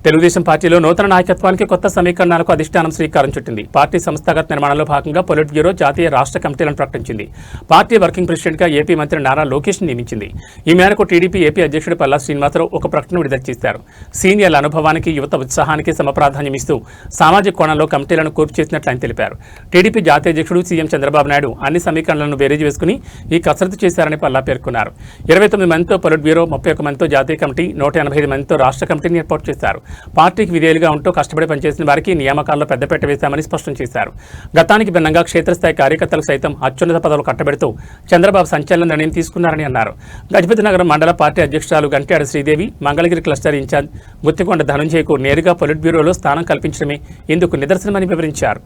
తెలుగుదేశం పార్టీలో నూతన నాయకత్వానికి కొత్త సమీకరణాలకు అధిష్టానం శ్రీకారం చుట్టింది. పార్టీ సంస్థాగత నిర్మాణంలో భాగంగా పొలిట్ బ్యూరో జాతీయ రాష్ట్ర కమిటీలను ప్రకటించింది. పార్టీ వర్కింగ్ ప్రెసిడెంట్గా ఏపీ మంత్రి నారా లోకేష్ని నియమించింది. ఈ మేరకు టీడీపీ ఏపీ అధ్యక్షుడు పల్లా శ్రీనివాసరావు ఒక ప్రకటన విడుదల చేశారు. సీనియర్ల అనుభవానికి, యువత ఉత్సాహానికి సమప్రాధాన్యమిస్తూ సామాజిక కోణంలో కమిటీలను కూర్పు చేసినట్లు ఆయన తెలిపారు. టీడీపీ జాతీయ అధ్యక్షుడు సీఎం చంద్రబాబు నాయుడు అన్ని సమీకరణలను బేరీజు వేసుకుని ఈ కసరత్తు చేశారని పల్లా పేర్కొన్నారు. 29 మందితో పొలిట్ బ్యూరో, 31 మందితో జాతీయ కమిటీ, 185 మందితో రాష్ట్ర కమిటీని ఏర్పాటు చేశారు. పార్టీకి విధేయులుగా ఉంటూ కష్టపడి పనిచేసిన వారికి నియామకాల్లో పెద్దపీట వేశామని స్పష్టం చేశారు. గతానికి భిన్నంగా క్షేత్రస్థాయి కార్యకర్తలకు సైతం అత్యున్నత పదవులు కట్టబెడుతూ చంద్రబాబు సంచలన నిర్ణయం తీసుకున్నారని అన్నారు. గజపతి నగరం మండల పార్టీ అధ్యక్షురాలు గంట్యాడ శ్రీదేవి, మంగళగిరి క్లస్టర్ ఇన్ఛార్జ్ గుత్తికొండ ధనంజయకు నేరుగా పొలిట్ బ్యూరోలో స్థానం కల్పించడమే ఇందుకు నిదర్శనమని వివరించారు.